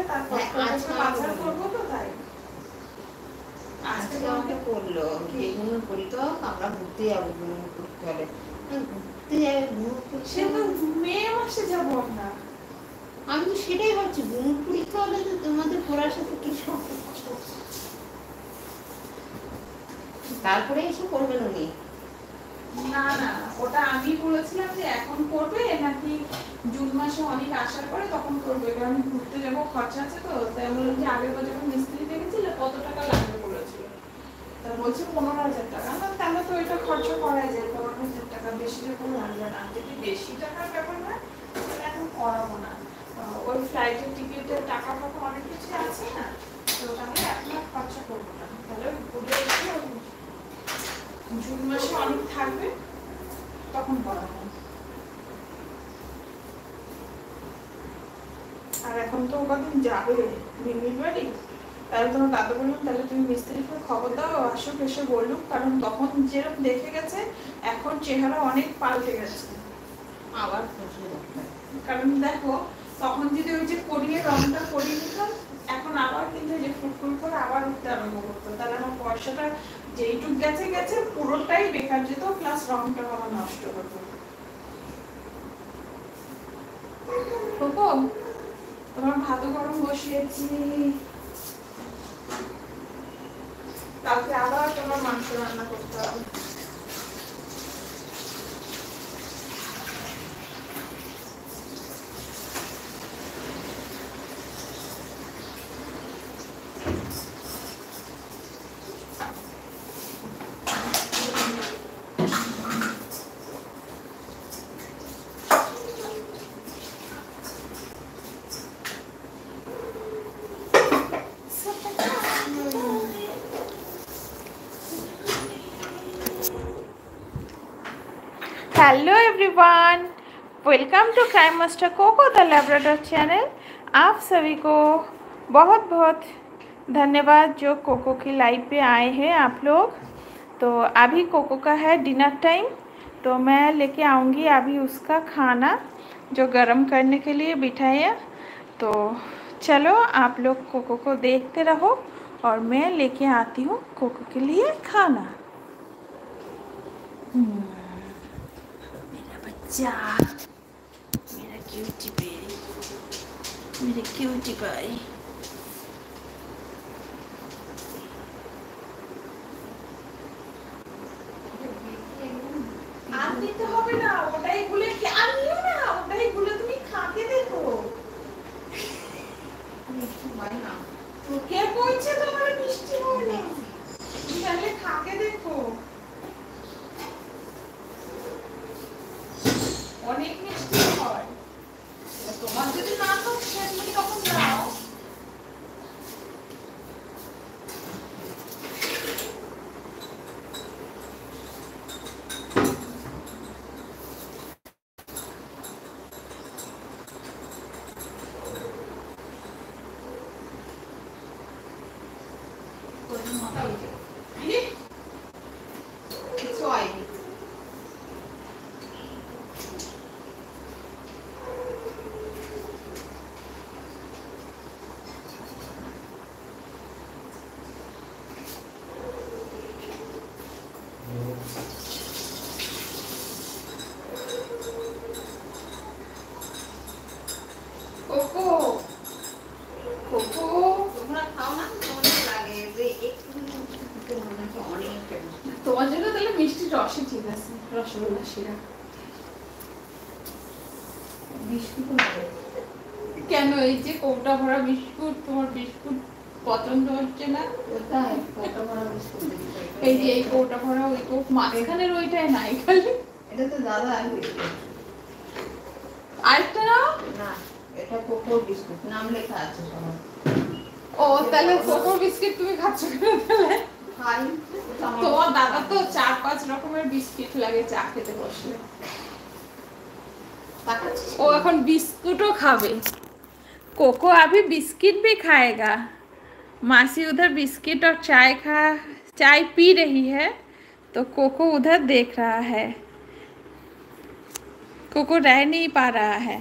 তারপর বাজার করবো তো তাই আজকে আমাকে বললো বেগুন করি তো আমরা ঘুরতে যাবো গুনুরপুর চলে ঘুরতে যাবে গুনুরপুর সে তো মে মাসে যাবো আমরা। আমি তো সেটাই ভাবছি গুনুরপুরি চলে তো তোমাদের পড়ার সাথে কি সম্পর্ক তারপরে এসে করবেন উনি না না ওটা আমি বলেছিলাম যে এখন করবে নাকি জুন মাসে অনেক আসার পরে তখন করবে, কারণ ঘুরতে যাবো খরচা আছে তো। তাই বললাম যে আগের বার যখন মিস্ত্রি দেখেছিল কত টাকা লাগবে বলেছিল, তা বলছে 15,000 টাকা। তাহলে তো এটা খরচা করা যায়, 15,000 টাকা বেশি যখন লাগবে না। যদি বেশি টাকার ব্যাপার না তাহলে এখন করাবো না। ওই ফ্লাইটের টিকিটের টাকা ফাঁকা অনেক কিছু আছে না, তো তাহলে এখন আর খরচা করবো না। তাহলে ঘুরে এসে জুন মাসে অনেক থাকবে তখন করাবো। আর এখন তো কদিন যাবে মিমির বাড়ি, তাহলে তোমার দাদা বললাম তাহলে তুমি মিস্ত্রিকে খবর দাও আসুক, এসে বলুক, কারণ তখন যেরকম দেখে গেছে এখন চেহারা অনেক পাল্টে গেছে আবার কারণ দেখো তখন যদি ওই যে করিয়ে রংটা করিয়ে নিতাম, এখন আবার কিন্তু যে ফুটফুট করে আবার উঠতে আরম্ভ করতো, তাহলে আমার পয়সাটা যেইটুক গেছে গেছে পুরোটাই বেকার যেত, প্লাস রংটা আমার নষ্ট হতো। তোমার ভাত গরম বসিয়েছি, কালকে আবার তোমার মাংস রান্না করতে হবে। Hello everyone, welcome to crime master Coco the Labrador channel. आप सभी को बहुत बहुत धन्यवाद जो कोको की लाइव पे आए हैं आप लोग। तो अभी कोको का है डिनर टाइम, तो मैं लेके आऊँगी अभी उसका खाना जो गरम करने के लिए बिठाया। तो चलो आप लोग कोको को देखते रहो और मैं लेके आती हूँ कोको के लिए खाना। जा मेरा क्यूटी बेरी, मेरे क्यूटी भाई। আর দিতে হবে না, ওটাই গুলে কি আর নিও না, ওটাই গুলে তুমি খাকে দেখো। মিষ্টি হয় না তো কে বলছে তোমার মিষ্টি হয় না, তাহলে খাকে দেখো। অনেক মিষ্টি হয়, তোমার যদি না খাও সেদিন তখন দাও। কিছু হয়নি কোকো কোকো তোমরা খাও না, তোমাদের লাগে যে একটু অনেক তোমার জন্য তাহলে মিষ্টি রসে ঠিক আছে, রসগোল্লা শিরা। বিস্কুট কেন এই যে কৌটা ভরা বিস্কুট, তোমার বিস্কুট পছন্দ হচ্ছে না? কোথায় কত বড় বিস্কুট এই যে এই কৌটা ভরা ওই তো মাঝখানের ওইটাই নাই খালি। এটা তো দাদা আর বিস্কুট আরেকটা নাও না, এটা কোকো বিস্কুট নাম লেখা আছে সবার। ও তাহলে কোকো বিস্কিট তুমি খাচ্ছ কেন তাহলে? খাই তোমার দাদা তো 4-5 রকমের বিস্কিট লাগে চা খেতে বসলে। वो এখন बिस्कुटों खावे। कोको अभी बिस्किट भी खाएगा। मासी उधर बिस्किट और चाय पी रही है, तो कोको उधर देख रहा है। कोको रह नहीं पा रहा है।